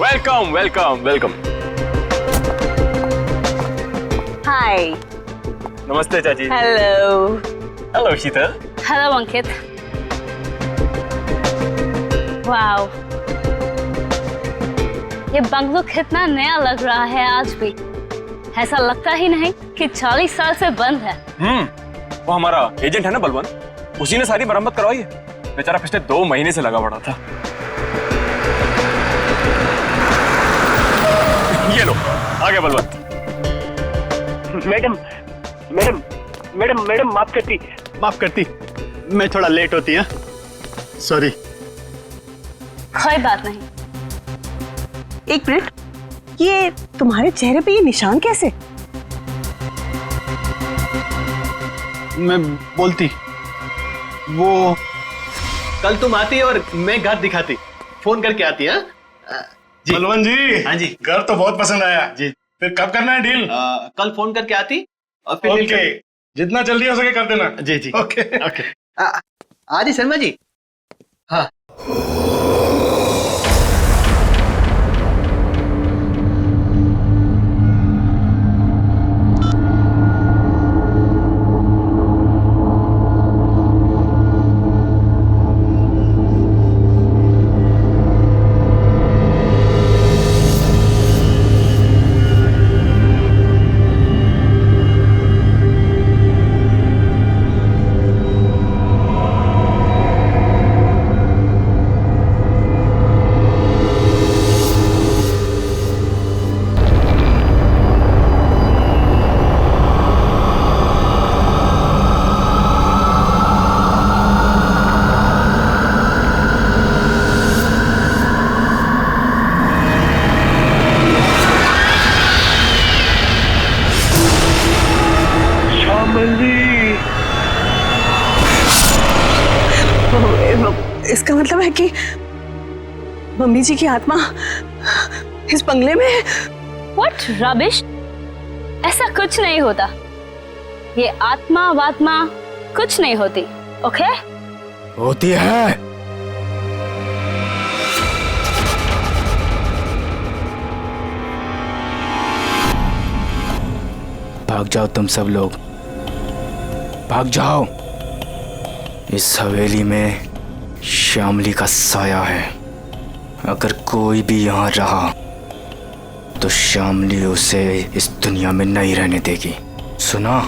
Welcome welcome welcome. हाय। नमस्ते चाची। Hello. Hello शीतल। Hello अंकित। Wow, ये बंगलो कितना नया लग रहा है आज भी। ऐसा लगता ही नहीं कि 40 साल से बंद है। वो हमारा एजेंट है ना बलवंत, उसी ने सारी मरम्मत करवाई है। बेचारा पिछले 2 महीने से लगा पड़ा था। ये लो आ गया Balwant. Madam madam madam madam माफ करती, मैं थोड़ा लेट होती है, सॉरी। कोई बात नहीं। एक मिनट, ये तुम्हारे चेहरे पे ये निशान कैसे? मैं बोलती, वो कल तुम आती और मैं घर दिखाती, फोन करके आती है। जी बलवंत जी। हाँ जी। घर तो बहुत पसंद आया जी। फिर कब करना है डील? कल फोन करके आती और फिर ओके, जितना जल्दी हो सके कर देना। जी जी ओके ओके। आदि शर्मा जी। हाँ इसका मतलब है कि मम्मी जी की आत्मा इस बंगले में है। What rubbish? ऐसा कुछ नहीं होता। ये आत्मा वात्मा कुछ नहीं होती, ओके? होती है। भाग जाओ तुम सब लोग, भाग जाओ। इस हवेली में श्यामली का साया है। अगर कोई भी यहाँ रहा तो श्यामली उसे इस दुनिया में नहीं रहने देगी, सुना?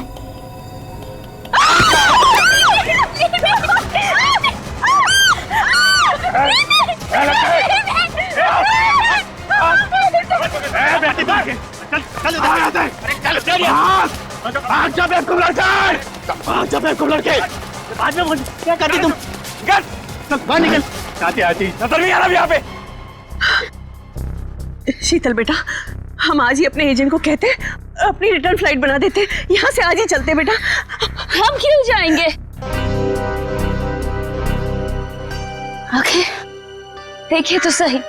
क्या करती तुम? बाहर निकल। आती नजर नहीं आ रहा यहाँ पे। शीतल बेटा, हम आज ही अपने एजेंट को कहते, अपनी रिटर्न फ्लाइट बना देते, यहाँ से आज ही चलते बेटा। हम क्यों जाएंगे? ओके, देखिए तो सही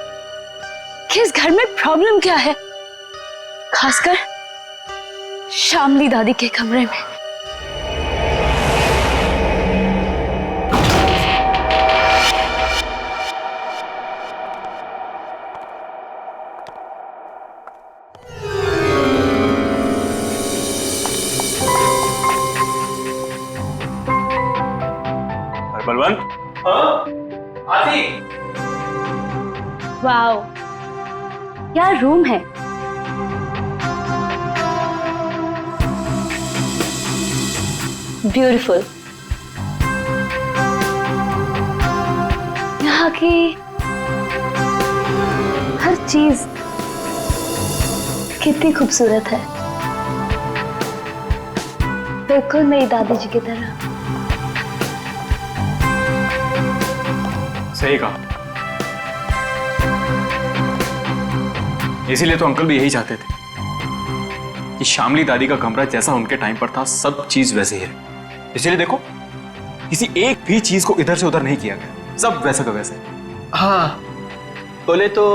कि इस घर में प्रॉब्लम क्या है, खासकर श्यामली दादी के कमरे में। बलवंत। आदि। वाओ, क्या रूम है। ब्यूटीफुल। यहाँ की हर चीज कितनी खूबसूरत है, बिल्कुल मेरी दादी जी की तरह। सही कहा। इसीलिए तो अंकल भी यही चाहते थे कि श्यामली दादी का कमरा जैसा उनके टाइम पर था सब चीज वैसे ही रहे। इसलिए देखो, किसी एक भी चीज को इधर से उधर नहीं किया गया, सब वैसा का वैसे। हाँ, बोले तो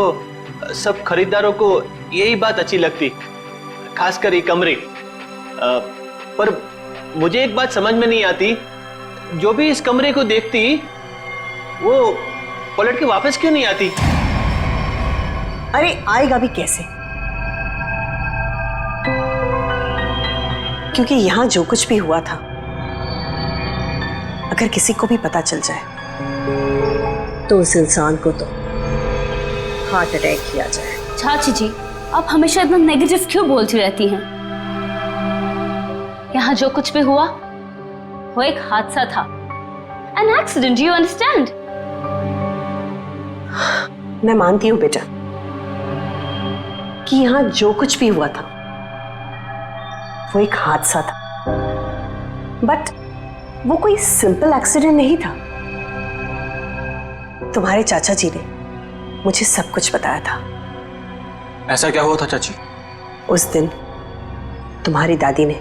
सब खरीदारों को यही बात अच्छी लगती, खासकर ये कमरे। पर मुझे एक बात समझ में नहीं आती, जो भी इस कमरे को देखती वो पलट के वापस क्यों नहीं आती? अरे आएगा भी कैसे? क्योंकि यहां जो कुछ भी हुआ था, अगर किसी को भी पता चल जाए तो उस इंसान को तो हार्ट अटैक किया जाए। चाची जी, आप हमेशा इतना नेगेटिव क्यों बोलती रहती हैं? यहाँ जो कुछ भी हुआ वो एक हादसा था, एन एक्सीडेंट, यू अंडरस्टैंड? मैं मानती हूँ बेटा कि यहाँ जो कुछ भी हुआ था वो एक हादसा था, बट वो कोई सिंपल एक्सीडेंट नहीं था। तुम्हारे चाचा जी ने मुझे सब कुछ बताया था। ऐसा क्या हुआ था चाची? उस दिन तुम्हारी दादी ने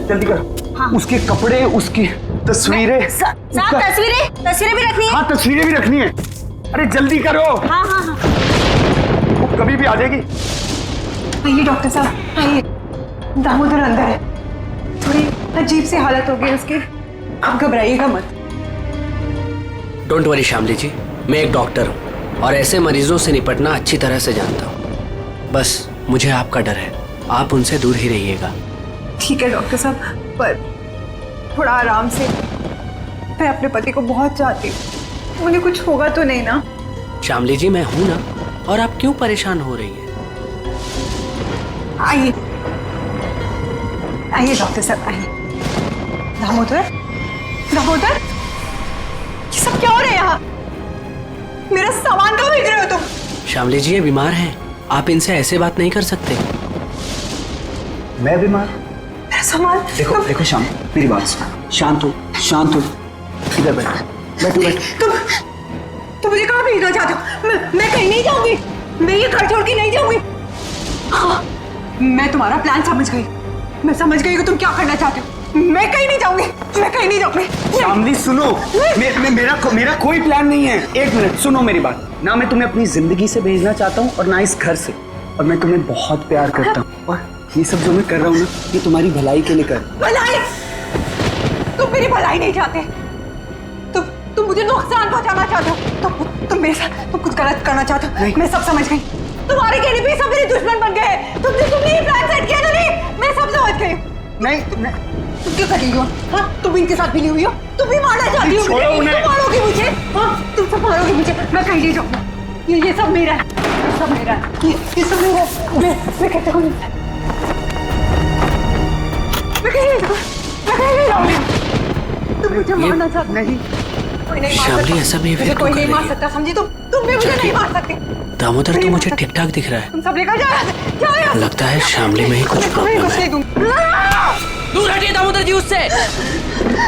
जल्दी कर। हाँ। उसके कपड़े, उसकी तस्वीरें, तस्वीरें भी रखनी है। हाँ तस्वीरें भी रखनी है। अरे जल्दी करो। हाँ हाँ हाँ। वो कभी भी आ जाएगी। आइए डॉक्टर साहब, आइए। दामोदर अंदर है, थोड़ी अजीब सी हालत हो गई उसकी, आप घबराइएगा मत। डोंट वरी श्यामली जी, मैं एक डॉक्टर हूँ और ऐसे मरीजों से निपटना अच्छी तरह से जानता हूँ। बस मुझे आपका डर है, आप उनसे दूर ही रहिएगा। ठीक है डॉक्टर साहब, पर थोड़ा आराम से। मैं अपने पति को बहुत चाहती हूँ, उन्हें कुछ होगा तो नहीं ना? श्यामली जी, मैं हूं ना, और आप क्यों परेशान हो रही हैं? आइए आइए डॉक्टर साहब, आइए। दामोदर, दामोदर, ये सब क्या हो रहा है यहाँ? मेरा सामान कहाँ भेज रहे हो तुम? श्यामली जी, ये बीमार हैं, आप इनसे ऐसे बात नहीं कर सकते। मैं बीमार? मेरा सामान देखो देखो श्याम, मेरी बात सुनो, शांत हो, शांत हो। इधर बैठो, बैठो बैठो। तुम मुझे कहाँ भेजना चाहते हो? मैं कहीं नहीं जाऊंगी, मैं ये घर छोड़ के नहीं जाऊंगी। हाँ, मैं तुम्हारा प्लान समझ गई, मैं समझ गई कि तुम क्या करना चाहते हो। मैं कहीं नहीं जाऊंगी, मैं कहीं नहीं जाऊंगी। श्यामली सुनो, मेरा कोई प्लान नहीं है। एक मिनट सुनो मेरी बात। ना मैं तुम्हें अपनी जिंदगी से भेजना चाहता हूँ और ना इस घर से, और मैं तुम्हें बहुत प्यार करता हूँ, और ये सब जो मैं कर रहा हूँ ना, ये तुम्हारी भलाई के लिए कर। भलाई? तुम मेरी भलाई नहीं चाहते, तुम मुझे नुकसान पहुंचाना चाहते हो, तुम मेरे साथ तुम कुछ गलत करना चाहते हो। मैं सब समझ गई, तुम्हारे कहने पे सब मेरे दुश्मन बन गए। तुमने ये प्लान सेट किया था। नहीं, मैं सब समझ गई। नहीं, तुम क्यों कर रही हो? हाँ, तुम इनके साथ मिली हुई हो, तुम भी मारना चाहती हो मुझे। तुम मारोगी मुझे? हाँ, तुम सब मारोगी मुझे। मैं कहीं नहीं जाऊंगी, ये सब मेरा है, ये सब मेरा है, ये सब मेरा है। मैं कहते हूँ मैं कहीं नहीं जाऊंगी। तुम मुझे मारना चाहते नहीं। श्यामली, ऐसा बिहेवियर कोई क्यों नहीं कर मार रही है? सकता, समझी? तुम भी मुझे नहीं मार सकती। दामोदर, तो मुझे ठीक ठाक दिख रहा है। तुम सब लेकर जाओ। लगता है श्यामली में ही कुछ प्रॉब्लम है। दूर हटिए दामोदर जी उससे।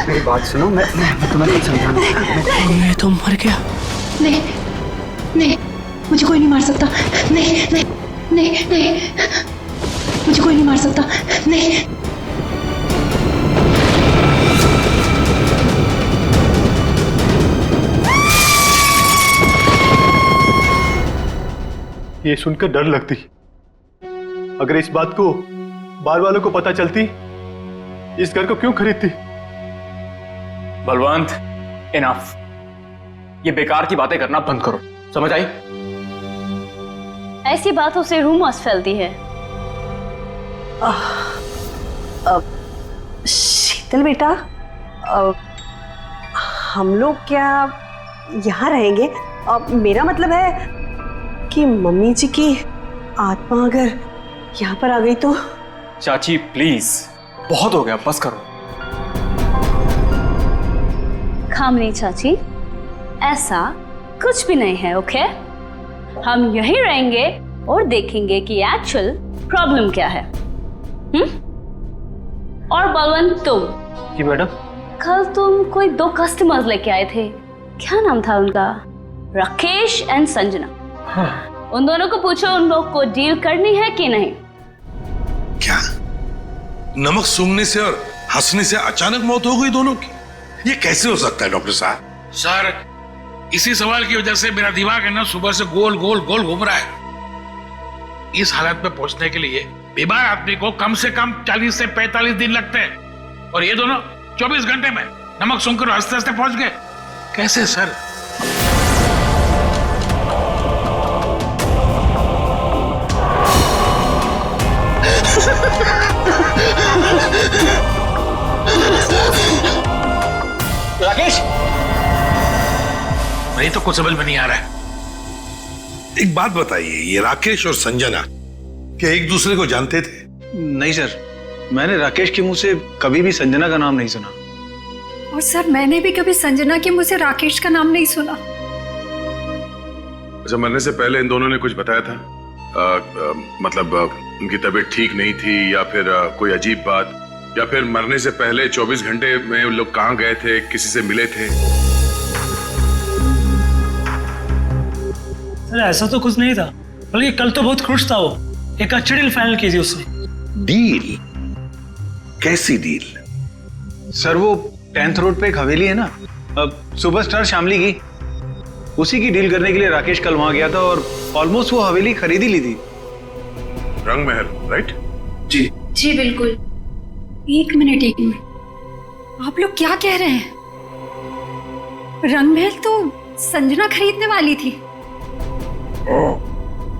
मेरी बात सुनो, मैं तुम्हें कुछ समझाना। ये तो मर गया। नहीं नहीं, मुझे कोई नहीं मार सकता। नहीं नहीं नहीं नहीं, मुझे कोई नहीं मार सकता। नहीं। ये सुनकर डर लगती, अगर इस बात को बार वालों को पता चलती, इस घर को क्यों खरीदती? बलवंत, इनफ। ये बेकार की बातें करना बंद करो, समझ आई? ऐसी बातों से रूमर्स फैलती है। शीतल बेटा, हम लोग क्या यहाँ रहेंगे? मेरा मतलब है कि मम्मी जी की आत्मा अगर यहाँ पर आ गई तो? चाची प्लीज, बहुत हो गया, बस करो। खामनी चाची, ऐसा कुछ भी नहीं है, ओके? हम यहीं रहेंगे और देखेंगे कि एक्चुअल प्रॉब्लम क्या है। और बलवंत, तुम जी मैडम। कल तुम कोई 2 कस्टमर्स लेके आए थे, क्या नाम था उनका? राकेश एंड संजना। हाँ उन दोनों को पूछो उन लोग को डील करनी है कि नहीं। क्या नमक सूंघने से और हंसने से अचानक मौत हो गई दोनों की? ये कैसे हो सकता है डॉक्टर साहब? सर, इसी सवाल की वजह से मेरा दिमाग है ना सुबह से गोल गोल गोल घूम रहा है। इस हालत में पहुंचने के लिए बीमार आदमी को कम से कम 40 से 45 दिन लगते हैं और ये दोनों 24 घंटे में नमक सूंघकर हंसते हंसते पहुंच गए। कैसे सर? राकेश, वही तो कुछ समझ में नहीं आ रहा है। एक बात बताइए, ये राकेश और संजना क्या एक दूसरे को जानते थे? नहीं सर, मैंने राकेश के मुंह से कभी भी संजना का नाम नहीं सुना। और सर मैंने भी कभी संजना के मुंह से राकेश का नाम नहीं सुना। अच्छा, मरने से पहले इन दोनों ने कुछ बताया था? मतलब उनकी तबीयत ठीक नहीं थी या फिर कोई अजीब बात, या फिर मरने से पहले 24 घंटे में लोग कहाँ गए थे, किसी से मिले थे? सर ऐसा तो कुछ नहीं था, बल्कि कल तो बहुत खुश था वो। एक अच्छी डील फाइनल की थी उसने। डील? कैसी डील? सर वो 10th रोड पे एक हवेली है ना, अब सुपरस्टार शामली की, उसी की डील करने के लिए राकेश कल वहां गया था और ऑलमोस्ट वो हवेली खरीद ही ली थी। रंग महल, राइट? जी जी बिल्कुल। एक मिनट, आप लोग क्या कह रहे हैं? रंगमहल तो संजना खरीदने वाली थी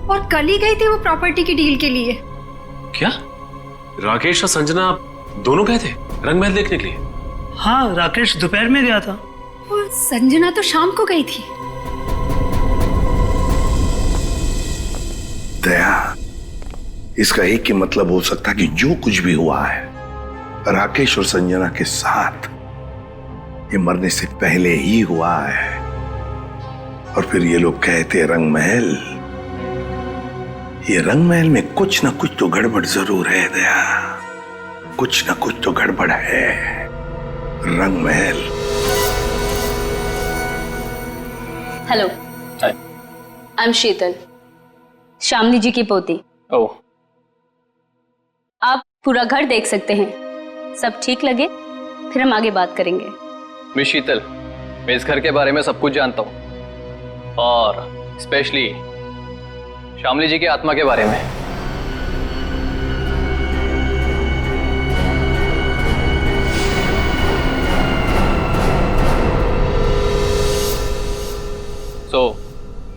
और कल ही गई थी वो प्रॉपर्टी की डील के लिए। क्या राकेश और संजना दोनों गए थे रंगमहल देखने के लिए? हाँ, राकेश दोपहर में गया था और संजना तो शाम को गई थी। दया, इसका एक ही मतलब हो सकता है कि जो कुछ भी हुआ है राकेश और संजना के साथ, ये मरने से पहले ही हुआ है। और फिर ये लोग कहते रंगमहल, ये रंगमहल में कुछ ना कुछ तो गड़बड़ जरूर है दया, कुछ ना कुछ तो गड़बड़ है। रंगमहल। हेलो, आई एम शीतल, शामली जी की पोती। ओह, आप पूरा घर देख सकते हैं, सब ठीक लगे फिर हम आगे बात करेंगे। मिस शीतल, मैं इस घर के बारे में सब कुछ जानता हूँ और स्पेशली शामली जी की आत्मा के बारे में।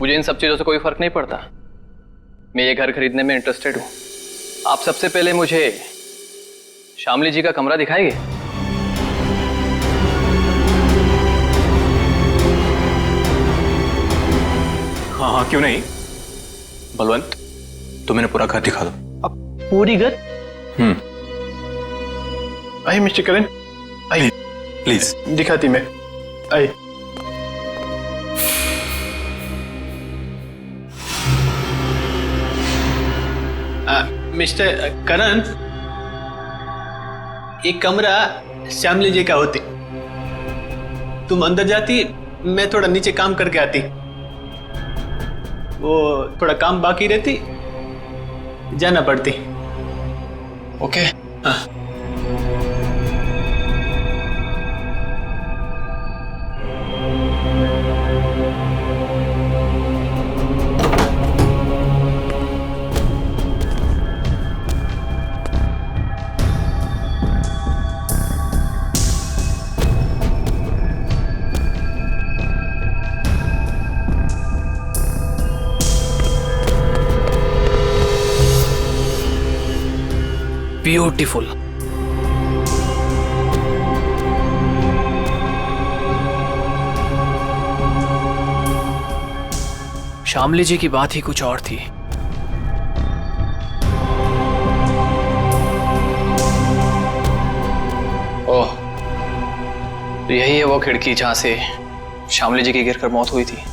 मुझे इन सब चीजों से कोई फर्क नहीं पड़ता। मैं ये घर खरीदने में इंटरेस्टेड हूँ। आप सबसे पहले मुझे शामली जी का कमरा दिखाएंगे? हाँ हाँ, क्यों नहीं। बलवंत, तुम मैंने पूरा घर दिखा दो। अब पूरी घर? आइए मिस्टर करण, आइए प्लीज। दिखाती मैं, आइए। मिस्टर करण, एक कमरा श्यामली जी का होती। तुम अंदर जाती, मैं थोड़ा नीचे काम करके आती। वो थोड़ा काम बाकी रहती, जाना पड़ती। ओके? हाँ। ब्यूटीफुल। शामली जी की बात ही कुछ और थी। ओह, तो यही है वो खिड़की जहां से शामली जी की गिरकर मौत हुई थी।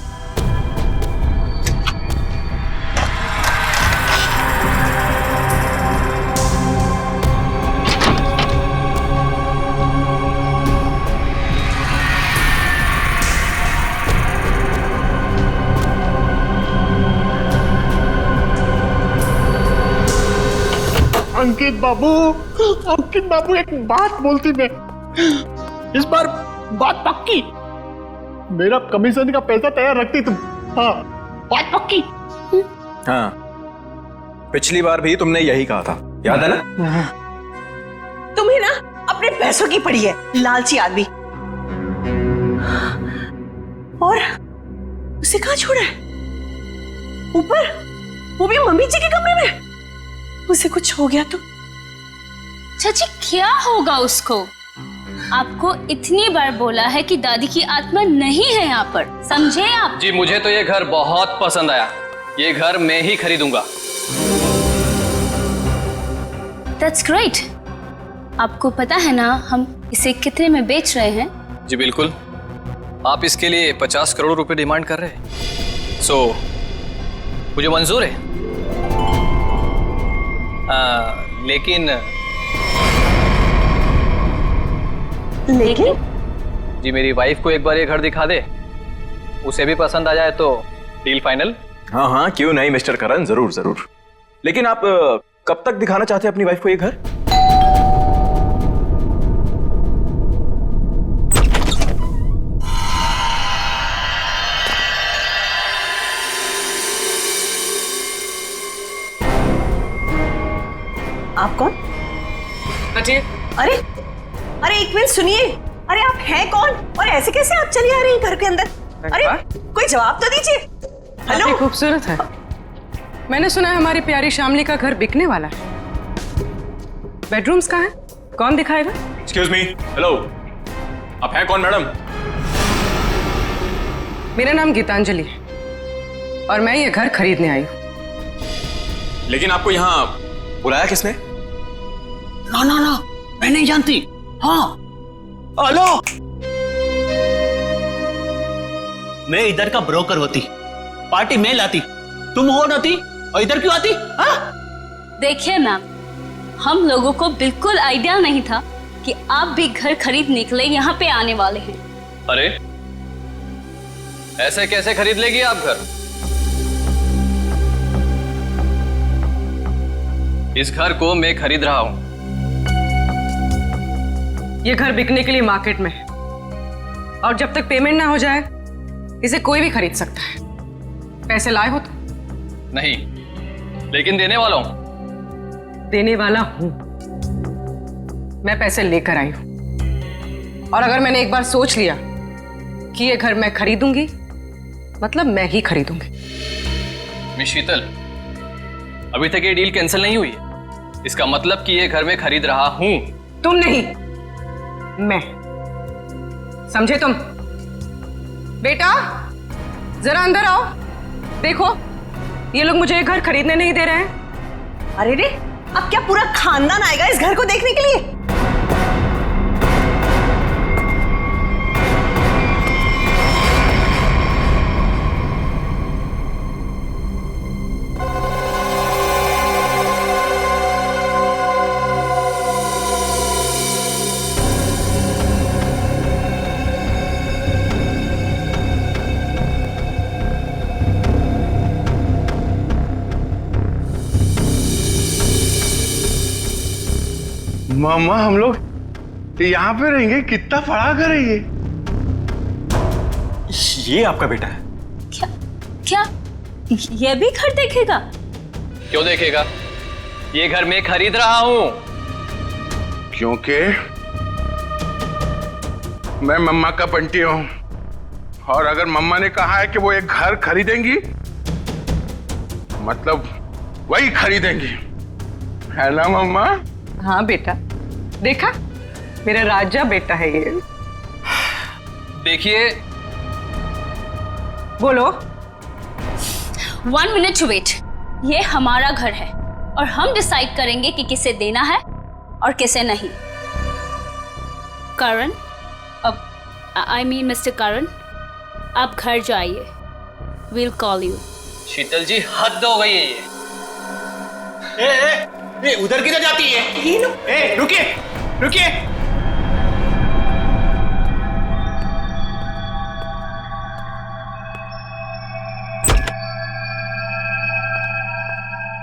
अंकित बाबू एक बात बोलती मैं, इस बार बात पक्की, मेरा कमीशन का पैसा तैयार रखती तुम। हाँ, बात पक्की। हाँ, पिछली बार भी तुमने यही कहा था, याद है ना? तुम्हें ना अपने पैसों की पड़ी है, लालची आदमी। और उसे कहाँ छोड़ा है? ऊपर, वो भी मम्मी जी के कमरे में। उसे कुछ हो गया तो? चाची क्या होगा उसको? आपको इतनी बार बोला है कि दादी की आत्मा नहीं है यहाँ पर, समझे आप? जी मुझे तो ये घर बहुत पसंद आया, ये घर मैं ही खरीदूंगा। That's great. आपको पता है ना हम इसे कितने में बेच रहे हैं? जी बिल्कुल, आप इसके लिए 50 करोड़ रुपए डिमांड कर रहे हैं, सो मुझे मंजूर है। लेकिन जी मेरी वाइफ को एक बार ये घर दिखा दे, उसे भी पसंद आ जाए तो डील फाइनल। हाँ हाँ, क्यों नहीं मिस्टर करण, जरूर जरूर। लेकिन आप कब तक दिखाना चाहते हैं अपनी वाइफ को ये घर? आप कौन? अजय, अरे अरे एक मिनट सुनिए, अरे आप हैं कौन और ऐसे कैसे आप चली आ रही हैं घर के अंदर? अरे कोई जवाब तो दीजिए। हेलो, काफी खूबसूरत है। मैंने सुना है हमारी प्यारी शामली का घर बिकने वाला है। बेडरूम्स कहाँ हैं? कौन दिखाएगा? एक्सक्यूज मी, हेलो, आप हैं कौन मैडम? मेरा नाम गीतांजलि है और मैं ये घर खरीदने आई हूँ। लेकिन आपको यहाँ बुलाया किसने? ना ना ना, मैं नहीं जानती। हाँ, हेलो, मैं इधर का ब्रोकर होती, पार्टी में लाती, तुम हो नाती और इधर क्यों आती? हाँ? देखिए मैम, हम लोगों को बिल्कुल आइडिया नहीं था कि आप भी घर खरीदने के लिए यहाँ पे आने वाले हैं। अरे ऐसे कैसे खरीद लेगी आप घर? इस घर को मैं खरीद रहा हूं। ये घर बिकने के लिए मार्केट में है और जब तक पेमेंट ना हो जाए इसे कोई भी खरीद सकता है। पैसे लाए हो तो? नहीं, लेकिन देने वाला हूं। देने वाला हूं। मैं पैसे लेकर आई हूं और अगर मैंने एक बार सोच लिया कि ये घर मैं खरीदूंगी, मतलब मैं ही खरीदूंगी। मिस शीतल, अभी तक ये डील कैंसिल नहीं हुई है, इसका मतलब कि ये घर मैं खरीद रहा हूं। तुम नहीं, मैं। समझे तुम? बेटा जरा अंदर आओ, देखो ये लोग मुझे ये घर खरीदने नहीं दे रहे हैं। अरे रे, अब क्या पूरा खानदान आएगा इस घर को देखने के लिए? मामा, हम लोग यहाँ पे रहेंगे? कितना बड़ा घर है ये? ये आपका बेटा है? क्या ये भी घर देखेगा? क्यों देखेगा? ये घर मैं खरीद रहा हूं। क्योंकि मैं मम्मा का बंटी हूं और अगर मम्मा ने कहा है कि वो एक घर खरीदेंगी, मतलब वही खरीदेंगी, है ना मम्मा? हाँ बेटा, देखा मेरा राजा बेटा है ये। देखिए, बोलो। 1 मिनट टू वेट। ये हमारा घर है और हम डिसाइड करेंगे कि किसे देना है और किसे नहीं। करण, अब आई मीन मिस्टर करण, आप घर जाइए। Will call you. Sheetal ji, हद हो गई है ये। ए, उधर किधर जाती है? ये लो। ए, रुकिए रुकिए।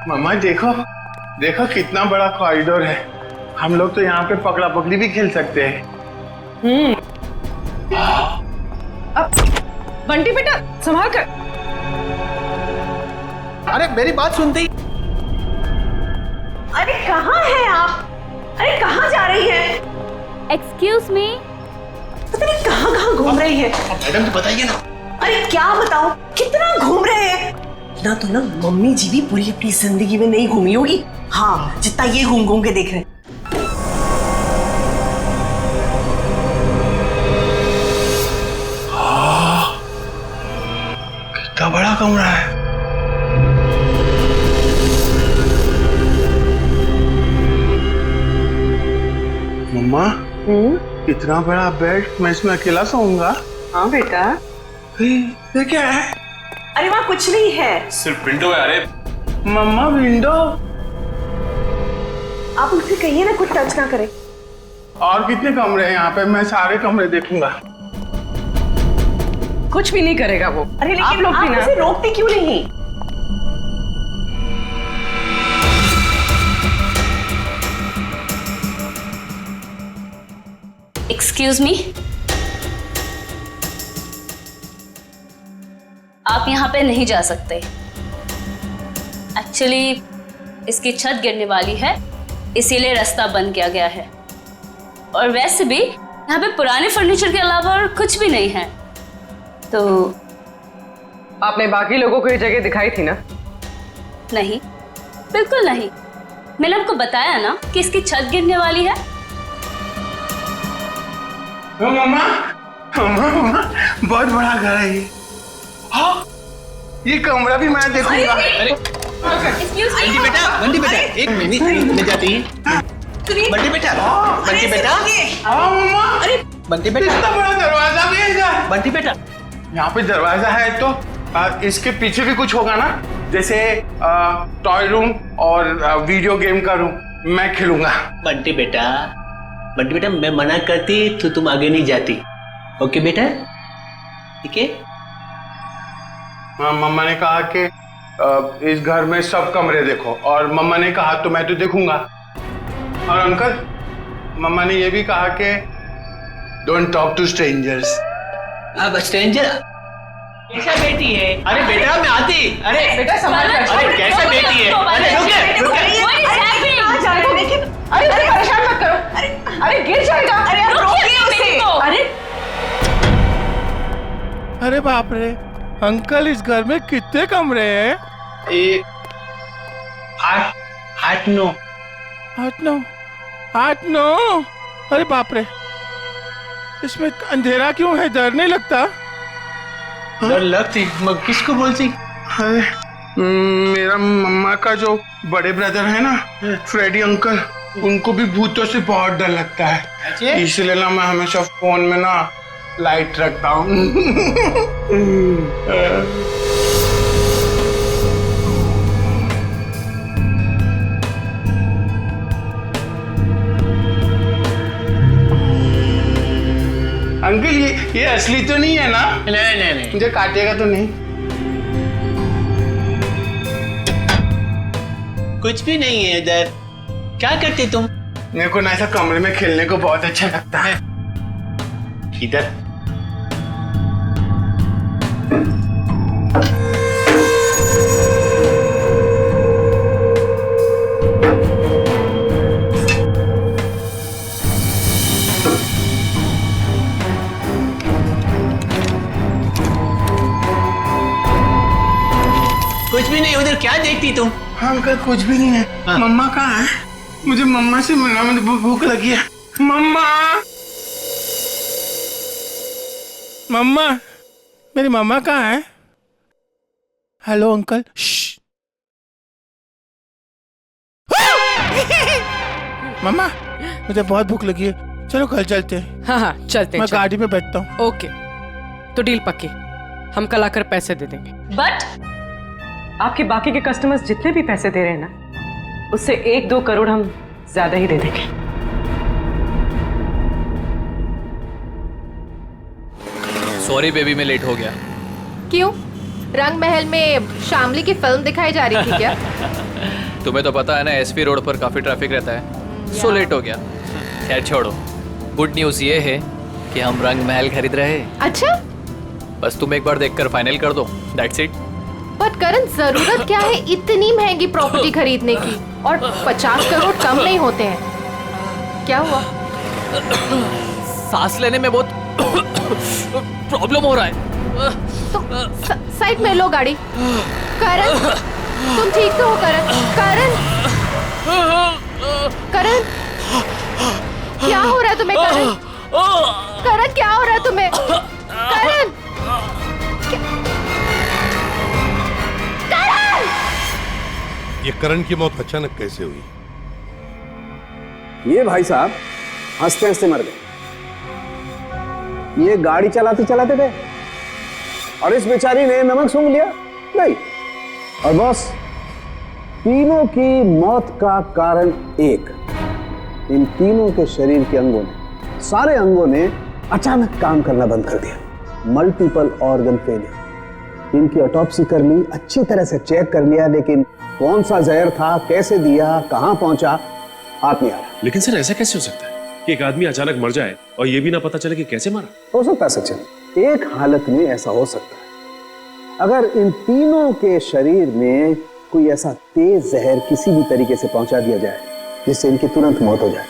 मम्मा देखो, देखो कितना बड़ा कॉरिडोर है, हम लोग तो यहाँ पे पकड़ा पकड़ी भी खेल सकते हैं। अब बंटी बेटा संभाल कर। अरे मेरी बात सुनती। अरे कहाँ हैं आप? अरे कहाँ जा रही है? Excuse me. पता नहीं कहाँ कहाँ घूम रही है। मैडम तो बताइए ना। अरे क्या बताऊं, कितना घूम रहे हैं ना। तो ना मम्मी जी भी पूरी अपनी जिंदगी में नहीं घूमी होगी, हाँ, जितना ये घूम घूम के देख रहे हैं। कितना बड़ा कमरा है। मम्मा, इतना बड़ा बेड, मैं इसमें अकेला सोऊंगा? हाँ बेटा। ये क्या है? अरे वहाँ कुछ नहीं है, सिर्फ विंडो है। अरे मम्मा विंडो? आप उनसे कहिए ना कुछ टच ना करे। और कितने कमरे हैं यहाँ पे? मैं सारे कमरे देखूंगा। कुछ भी नहीं करेगा वो। अरे लेकिन आप लोग भी ना उसे रोकते क्यों नहीं? एक्सक्यूज मी, आप यहाँ पे नहीं जा सकते। एक्चुअली इसकी छत गिरने वाली है, इसीलिए रास्ता बंद किया गया है। और वैसे भी यहाँ पे पुराने फर्नीचर के अलावा और कुछ भी नहीं है। तो आपने बाकी लोगों को ये जगह दिखाई थी ना? नहीं, बिल्कुल नहीं। मैंने आपको बताया ना कि इसकी छत गिरने वाली है। मम्मा, मम्मा, बहुत बड़ा घर है ये। हाँ, ये कमरा भी मैं देखूंगा। बंटी बेटा, एक मिनट मिल जाती है। बंटी बेटा, बंटी बेटा, हाँ मम्मा। अरे बंटी बेटा, इतना बड़ा दरवाजा भी है इधर। बंटी बेटा, यहाँ पे दरवाजा है तो इसके पीछे भी कुछ होगा ना, जैसे टॉय रूम और वीडियो गेम का रूम। मैं खेलूंगा। बंटी बेटा, मैं मना करती तो तुम आगे नहीं जाती। ओके बेटा, ठीक है? हाँ, मम्मा ने कहा कि इस घर में सब कमरे देखो, और मम्मा ने कहा तो मैं तो देखूंगा। और अंकल, मम्मा ने ये भी कहा कि डोंट टॉक टू स्ट्रेंजर्स। अब स्ट्रेंजर कैसा बेटी है? अरे बेटा मैं आती। अरे बेटा संभाल कर। अरे कैसा बेटी है? अरे कहाँ जा रहे हो? लेकिन अरे परेशान मत करो। अरे गिर जाएगा। अरे आप रोकिए उसे। अरे अरे बाप रे अंकल, इस घर में कितने कमरे हैं? आठ नौ। अरे बाप रे, इसमें अंधेरा क्यों है? डर नहीं लगता? डर लगती, मैं किसको बोलती? अरे मेरा मम्मा का जो बड़े ब्रदर है ना, फ्रेडी अंकल, उनको भी भूतों से बहुत डर लगता है। इसलिए ना मैं हमेशा फोन में ना लाइट रखता हूँ। अंकल, ये असली तो नहीं है ना? नहीं। मुझे काटेगा तो नहीं? कुछ भी नहीं है इधर। क्या करते तुम? मेरे को ना ऐसा कमरे में खेलने को बहुत अच्छा लगता है। इधर कुछ भी नहीं। उधर क्या देखती तुम? हाँ अंकल, कुछ भी नहीं है। हाँ। मम्मा कहाँ है? मुझे मम्मा से मिलना, मुझे भूख लगी है। मम्मा, मम्मा, मेरी मम्मा कहाँ है? Hello uncle. मम्मा, मुझे बहुत भूख लगी है, चलो घर चलते हैं। हाँ चलते हैं। मैं गाड़ी में बैठता हूँ। ओके, तो डील पक्की। हम कल आकर पैसे दे देंगे। बट आपके बाकी के कस्टमर्स जितने भी पैसे दे रहे हैं ना, उससे 1-2 करोड़ हम ज्यादा ही दे देंगे। सॉरी बेबी, मैं लेट हो गया। क्यों? रंग महल में शामली की फिल्म दिखाई जा रही थी क्या? तुम्हें तो पता है ना, एसपी रोड पर काफी ट्रैफिक रहता है, सो लेट हो गया। खैर छोड़ो, गुड न्यूज ये है कि हम रंग महल खरीद रहे हैं। अच्छा, बस तुम एक बार देखकर फाइनल कर दो, दैट्स इट। बट करण, जरूरत क्या है इतनी महंगी प्रॉपर्टी खरीदने की? और 50 करोड़ कम नहीं होते हैं। क्या हुआ? सांस लेने में बहुत प्रॉब्लम हो रहा है। तो साइड में लो गाड़ी। करण, तुम ठीक तो हो? करण, करण, करण, क्या हो रहा है तुम्हें? करण, करण, क्या हो रहा है तुम्हें? करण, करण! ये करण की मौत अचानक कैसे हुई? ये भाई साहब हंसते हंसते मर गए। ये गाड़ी चलाते चलाते थे और इस बेचारी ने नमक सूंघ लिया। नहीं, और बॉस, तीनों की मौत का कारण एक, इन तीनों के शरीर के अंगों ने, सारे अंगों ने अचानक काम करना बंद कर दिया। Multiple organ failure. इनकी ऑटोप्सी कर ली, अच्छी तरह से चेक कर लिया, लेकिन कौन सा जहर था, कैसे दिया, कहां पहुंचा, हाथ नहीं आ रहा। लेकिन सर, ऐसा कैसे हो सकता है कि एक आदमी अचानक मर जाए और ये भी ना पता चले कि कैसे मरा? हो सकता है सचिन, एक हालत में ऐसा हो सकता है। अगर इन तीनों के शरीर में कोई ऐसा तेज जहर किसी भी तरीके से पहुंचा दिया जाए जिससे इनकी तुरंत मौत हो जाए,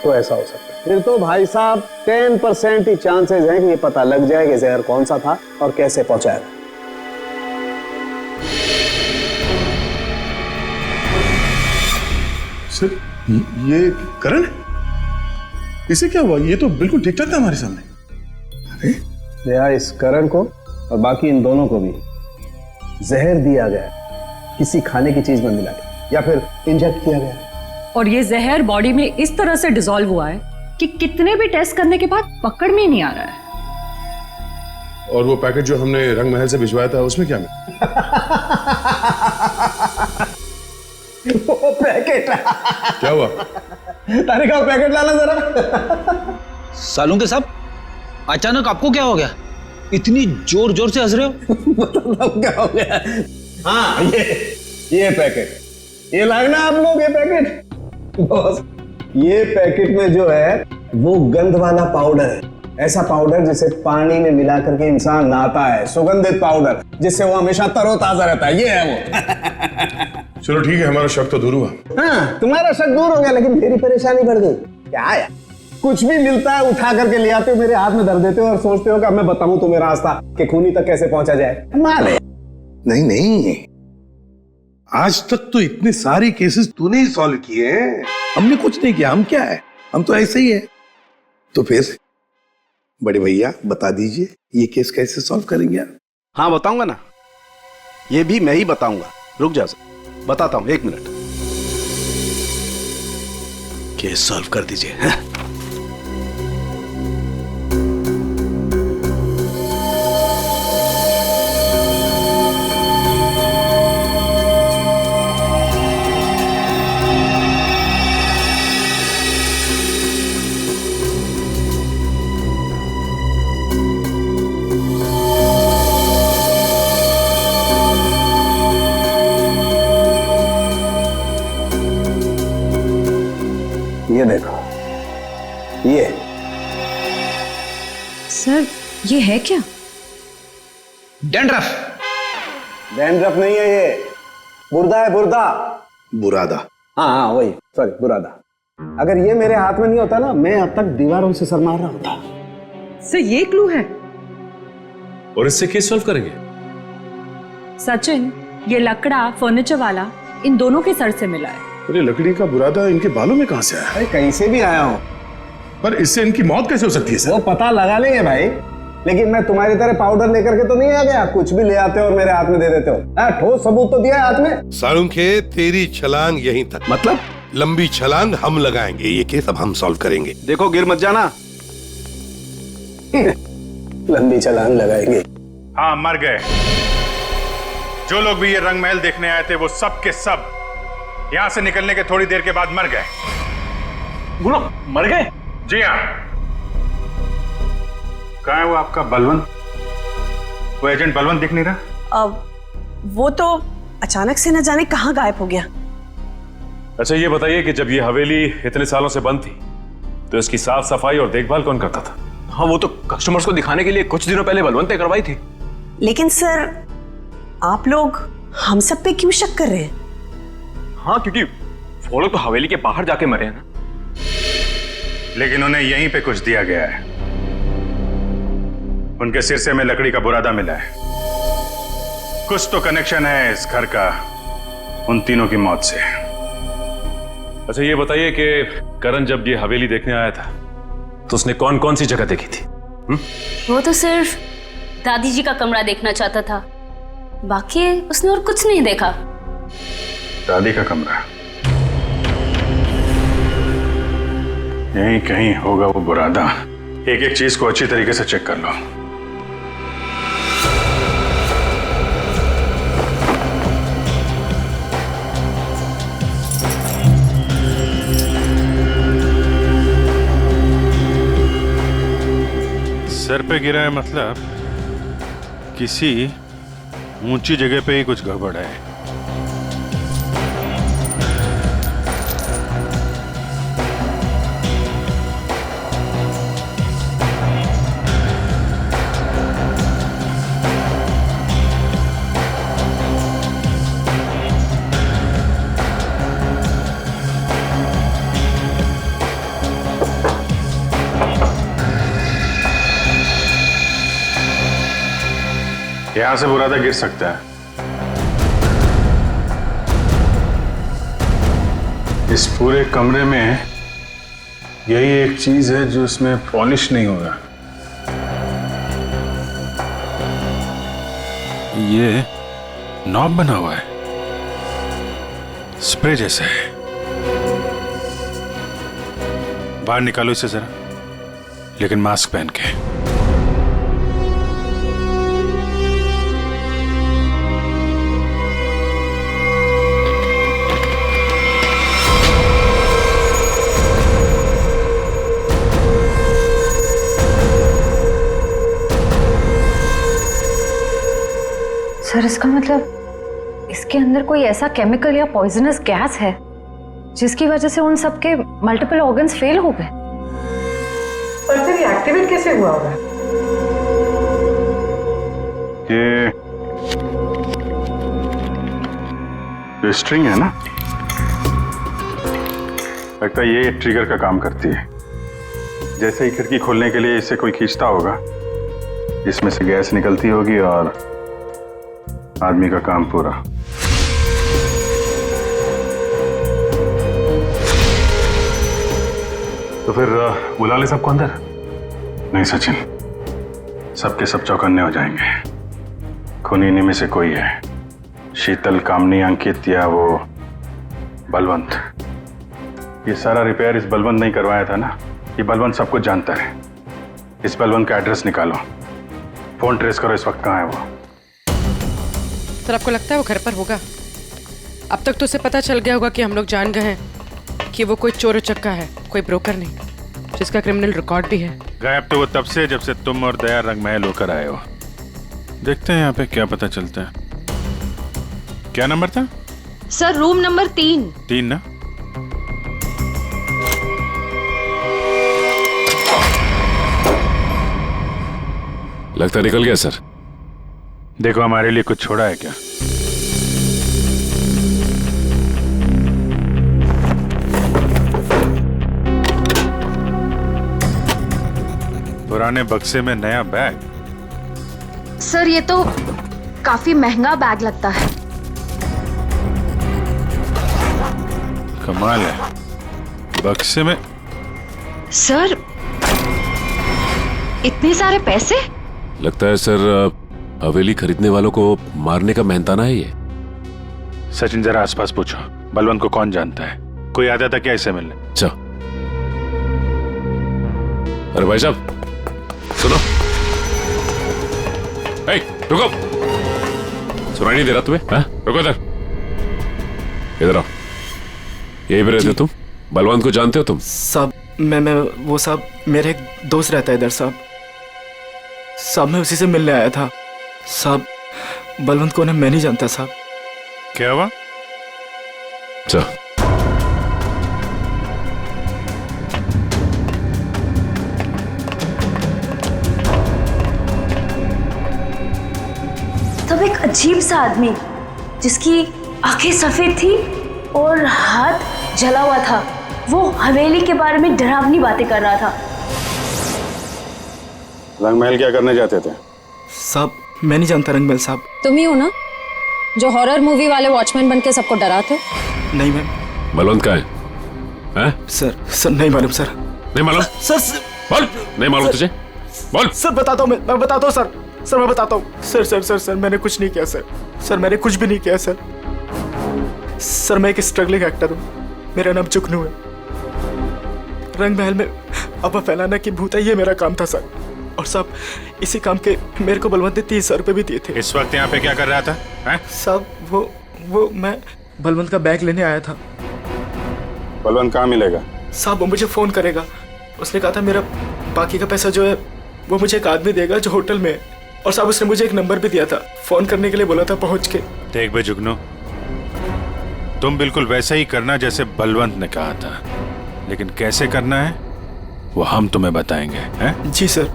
तो ऐसा हो सकता है। फिर तो भाई साहब 10% ही चांसेस हैं कि ये पता लग जाए कि जहर कौन सा था और कैसे पहुंचाया था। सर, ये करण, इसे क्या हुआ? ये तो बिल्कुल ठीक ठाक था हमारे सामने। अरे इस करण को और बाकी इन दोनों को भी जहर दिया गया, किसी खाने की चीज में मिला के या फिर इंजेक्ट किया गया। और ये जहर बॉडी में इस तरह से डिसॉल्व हुआ है कि कितने भी टेस्ट करने के बाद पकड़ में ही नहीं आ रहा है। और वो पैकेट जो हमने रंग महल से भिजवाया था, उसमें क्या मिला? वो पैकेट क्या हुआ? तारिका, पैकेट लाना जरा। सालूं के साहब, अचानक आपको क्या हो गया? इतनी जोर जोर से हंस रहे हो? बताओ क्या हो गया? हाँ, ये पैकेट, ये लाए ना आप लोग ये पैकेट। बॉस, ये पैकेट में जो है वो गंध वाला पाउडर है, ऐसा पाउडर जिसे पानी में मिला करके इंसान नहाता है, सुगंधित पाउडर जिससे वो हमेशा तरोताजा रहता है, ये है वो। चलो ठीक है, हमारा शक तो दूर हुआ। हाँ, तुम्हारा शक दूर हो गया, लेकिन मेरी परेशानी बढ़ गई। क्या यार, कुछ भी मिलता है उठा करके ले आते हो, मेरे हाथ में धर देते हो और सोचते हो कि अब मैं बताऊं तुम्हें रास्ता कि खूनी तक कैसे पहुंचा जाए। मारे नहीं नहीं, आज तक तो इतने सारे केसेस तूने ही सॉल्व किए हैं, हमने कुछ नहीं किया। हम क्या है, हम तो ऐसे ही है। तो फिर बड़े भैया बता दीजिए, ये केस कैसे सॉल्व करेंगे आप? हाँ बताऊंगा ना, ये भी मैं ही बताऊंगा। रुक जा, बताता हूं, 1 मिनट। केस सॉल्व कर दीजिए। ये देखो, ये सर, ये है क्या? डैंड्रफ। डैंड्रफ नहीं है, ये बुर्दा है, बुर्दा। बुरादा। हाँ हाँ वही, सॉरी, बुरादा। अगर ये मेरे हाथ में नहीं होता ना, मैं अब तक दीवारों से सर मार रहा होता। सर, ये क्लू है और इससे केस सॉल्व करेंगे। सचिन, ये लकड़ा फर्नीचर वाला इन दोनों के सर से मिला है। अरे लकड़ी का बुरादा इनके बालों में कहां से आया? अरे कहीं से भी आया हूं, पर इससे इनकी मौत कैसे हो सकती है सर? वो पता लगा लेंगे भाई, लेकिन मैं तुम्हारी तरह पाउडर लेकर के तो नहीं आ गया, कुछ भी ले आते हो और मेरे हाथ में दे देते हो। ठोस सबूत तो दिया है हाथ में। सालुंखे, तेरी छलांग यहीं तक। मतलब? लंबी छलांग हम लगाएंगे, ये केस अब हम सॉल्व करेंगे। देखो, गिर मत जाना। लंबी छलांग लगाएंगे। हाँ, मर गए। जो लोग भी ये रंग महल देखने आए थे, वो सब के सब यहां से निकलने के थोड़ी देर के बाद मर गए। गुरु, मर गए? जी हाँ। कहाँ है वो आपका बलवंत? वो एजेंट बलवंत दिख नहीं रहा। वो तो अचानक से न जाने कहाँ गायब हो गया। अच्छा ये बताइए कि जब ये हवेली इतने सालों से बंद थी तो इसकी साफ सफाई और देखभाल कौन करता था? हाँ, वो तो कस्टमर्स को दिखाने के लिए कुछ दिनों पहले बलवंत ने करवाई थी। लेकिन सर, आप लोग हम सब पे क्यों शक कर रहे हैं? हाँ, क्योंकि वो लोग तो हवेली के बाहर जाके मरे हैं ना। लेकिन उन्हें यहीं पे कुछ दिया गया है। उनके सिरसे में लकड़ी का बुरादा मिला है। कुछ तो कनेक्शन है इस घर का उन तीनों की मौत से। अच्छा ये बताइए कि करण जब ये हवेली देखने आया था तो उसने कौन कौन सी जगह देखी थी? वो तो सिर्फ दादी जी का कमरा देखना चाहता था, बाकी उसने और कुछ नहीं देखा। दादी का कमरा? यहीं कहीं होगा वो बुरादा। एक एक चीज को अच्छी तरीके से चेक कर लो। सर पे गिरा है मतलब किसी ऊंची जगह पे ही कुछ गड़बड़ है। यहां से बुरादा गिर सकता है। इस पूरे कमरे में यही एक चीज है जो इसमें पॉलिश नहीं होगा। ये नॉब बना हुआ है, स्प्रे जैसा है। बाहर निकालो इसे जरा, लेकिन मास्क पहन के। सर, इसका मतलब इसके अंदर कोई ऐसा केमिकल या पॉइजनस गैस है जिसकी वजह से उन सब के मल्टीपल ऑर्गन्स फेल हो गए। पर फिर ये एक्टिवेट कैसे हुआ होगा? ये स्ट्रिंग है ना, लगता है ये ट्रिगर का काम करती है। जैसे ही खिड़की खोलने के लिए इसे कोई खींचता होगा, इसमें से गैस निकलती होगी और आदमी का काम पूरा। तो फिर बुला ले सबको अंदर। नहीं सचिन, सबके सब चौकन्ने हो जाएंगे। खूनी इन्हीं में से कोई है, शीतल, कामनी, अंकित या वो बलवंत। ये सारा रिपेयर इस बलवंत नहीं करवाया था ना। ये बलवंत सब कुछ जानता है। इस बलवंत का एड्रेस निकालो, फोन ट्रेस करो, इस वक्त कहाँ है वो। सर, आपको लगता है वो घर पर होगा? अब तक तो उसे पता चल गया होगा कि हम लोग जान गए हैं कि वो कोई चोर उचक्का है, कोई ब्रोकर नहीं, जिसका क्रिमिनल रिकॉर्ड भी है। गायब तो वो तब से जब से तुम और दया रंग महल होकर आए हो। देखते हैं यहाँ पे क्या पता चलता है। क्या नंबर था? Sir, room number 3। 3 ना? लगता निकल गया सर। देखो हमारे लिए कुछ छोड़ा है क्या? पुराने बक्से में नया बैग? सर, ये तो काफी महंगा बैग लगता है। कमाल है, बक्से में। सर, इतने सारे पैसे? लगता है सर हवेली खरीदने वालों को मारने का मेहनताना है ये। सचिन, जरा आसपास पूछो, बलवंत को कौन जानता है? कोई आता था क्या इसे मिलने? अच्छा। अरे भाई साहब सुनो। ए, रुको, सुनाई नहीं दे रहा तुम्हें? हाँ? रुको इधर, इधर आओ। यही पे रहते हो तुम? बलवंत को जानते हो तुम? साहब मैं वो साहब, मेरे एक दोस्त रहता है इधर साहब। साहब मैं उसी से मिलने आया था साहब। बलवंत को मैं नहीं जानता साहब। क्या हुआ? अच्छा, एक अजीब सा आदमी जिसकी आंखें सफेद थी और हाथ जला हुआ था, वो हवेली के बारे में डरावनी बातें कर रहा था। रंगमहल क्या करने जाते थे? साहब मैं नहीं जानता रंगमहल साहब। तुम ही हो ना जो हॉरर मूवी वाले वॉचमैन बन के सबको डराते? नहीं मैम। बलवंत का है? सर नहीं मालूम सर। नहीं मालूम? सर बोल। नहीं मालूम तुझे? बोल। सर बताता हूँ मैं बताता हूँ सर मैं बताता हूँ। सर मैंने कुछ नहीं किया सर मैंने कुछ भी नहीं किया सर मैं एक स्ट्रगलिंग एक्टर हूँ, मेरा नाम जुगनू है। रंगमहल में अफवाह फैलाना कि भूत है, ये मेरा काम था सर। और साहब इसी काम के मेरे को बलवंत ने 30,000 रुपए भी दिए थे। इस वक्त यहाँ पे क्या कर रहा था? साहब वो मैं बलवंत का बैग लेने आया था। बलवंत कहाँ मिलेगा? साहब वो मुझे फोन करेगा, उसने कहा था मेरा बाकी का पैसा जो है वो मुझे एक आदमी देगा जो होटल में है। और साहब उसने मुझे एक नंबर भी दिया था, फोन करने के लिए बोला था पहुंच के। देख बे जुगनू, तुम बिल्कुल वैसा ही करना जैसे बलवंत ने कहा था, लेकिन कैसे करना है वो हम तुम्हें बताएंगे। हैं? जी सर।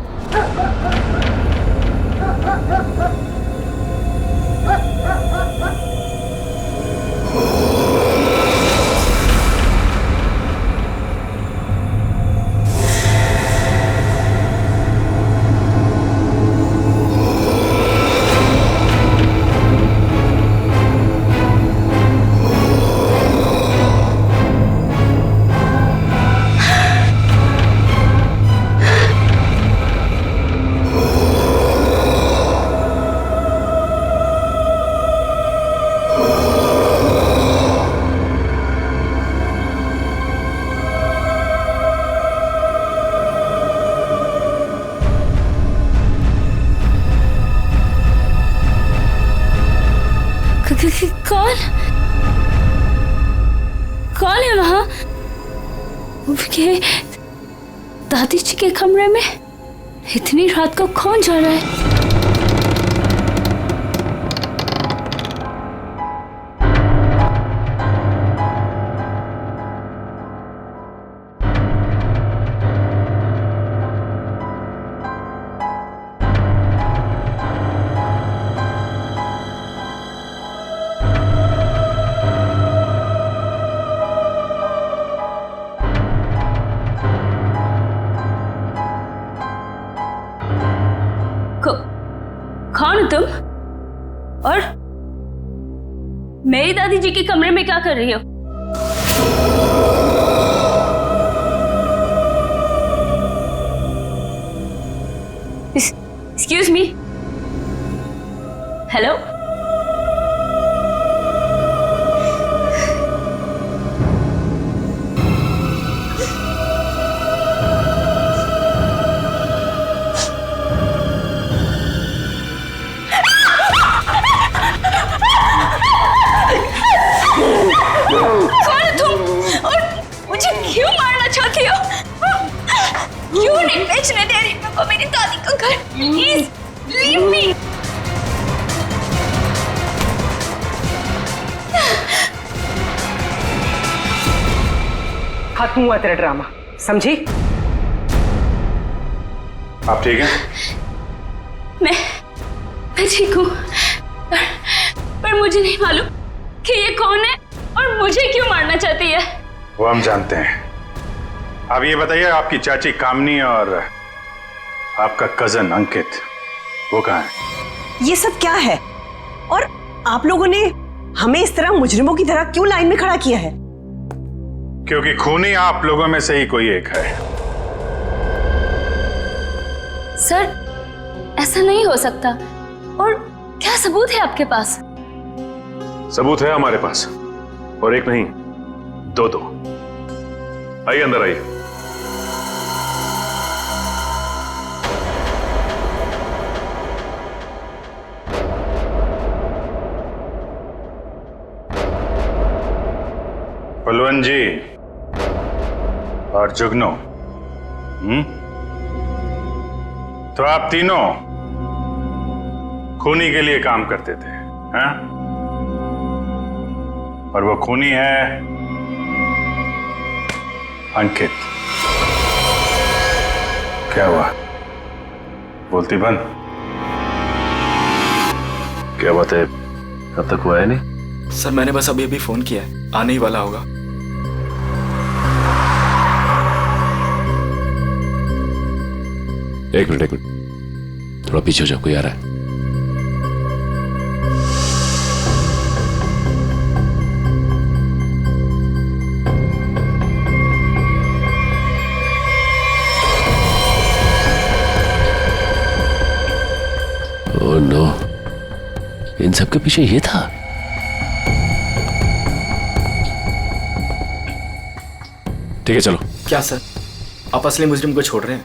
कौन है वहां? के दादी जी के कमरे में इतनी रात को कौन जा रहा है? कौन हो तुम? और मेरी दादी जी के कमरे में क्या कर रही हो? Excuse me. हेलो? क्यों नहीं बेचने दे रही मेरे को मेरी दादी का घर? Please leave me. खत्म हुआ तेरा ड्रामा, समझी? आप ठीक हैं? मैं ठीक हूँ, पर मुझे नहीं मालूम कि ये कौन है और मुझे क्यों मारना चाहती है। वो हम जानते हैं। अब ये बताइए, आपकी चाची कामनी और आपका कजन अंकित वो कहाँ है? ये सब क्या है? और आप लोगों ने हमें इस तरह मुजरिमों की तरह क्यों लाइन में खड़ा किया है? क्योंकि खूनी आप लोगों में से ही कोई एक है। सर ऐसा नहीं हो सकता। और क्या सबूत है आपके पास? सबूत है हमारे पास, और एक नहीं दो। आइए अंदर आइए। बलवंत जी और जुगनू, तो आप तीनों खूनी के लिए काम करते थे, हैं? और वो खूनी है अंकित। क्या हुआ? बोलती बंद? क्या बात है, अब तक वो आया नहीं? सर मैंने बस अभी अभी फोन किया है, आने ही वाला होगा। एक मिनट, थोड़ा पीछे हो जाओ, कोई आ रहा है। ओह नो, इन सब के पीछे ये था। ठीक है चलो। क्या सर, आप असली मुजरिम को छोड़ रहे हैं?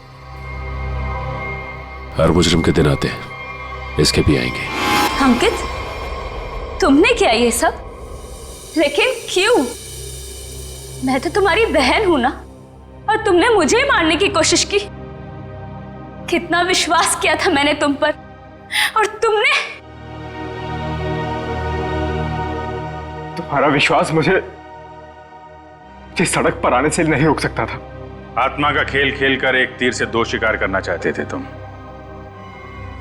हर मुजरिम के दिन आते हैं, इसके भी आएंगे। अंकित, तुमने किया ये सब? लेकिन क्यों? मैं तो तुम्हारी बहन हूं ना, और तुमने मुझे मारने की कोशिश की। कितना विश्वास किया था मैंने तुम पर, और तुमने। तुम्हारा विश्वास मुझे सड़क पर आने से नहीं रोक सकता था। आत्मा का खेल खेल कर एक तीर से दो शिकार करना चाहते थे तुम।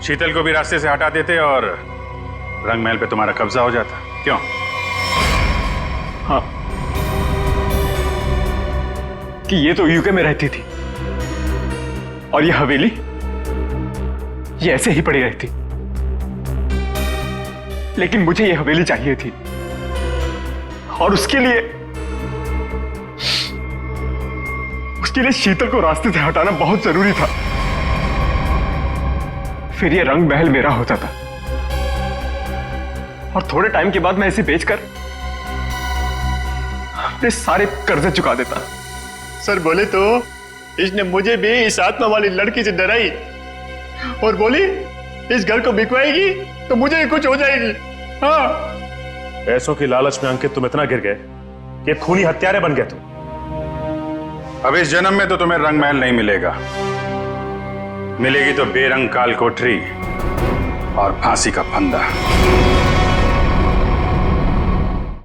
शीतल को भी रास्ते से हटा देते और रंग महल पे तुम्हारा कब्जा हो जाता। क्यों? हाँ, कि ये तो यूके में रहती थी और ये हवेली ये ऐसे ही पड़ी रहती, लेकिन मुझे ये हवेली चाहिए थी और उसके लिए शीतल को रास्ते से हटाना बहुत जरूरी था। फिर ये रंग महल मेरा होता था और थोड़े टाइम के बाद मैं इसे बेचकर अपने सारे कर्जे चुका देता। सर बोले तो इसने मुझे भी इस आत्मा वाली लड़की से डराई और बोली इस घर को बिकवाएगी तो मुझे ही कुछ हो जाएगी। हाँ, पैसों की लालच में अंकित तुम इतना गिर गए कि खूनी हत्यारे बन गए तुम। अब इस जन्म में तो तुम्हें रंग महल नहीं मिलेगा, मिलेगी तो बेरंग काल कोठरी और फांसी का फंदा।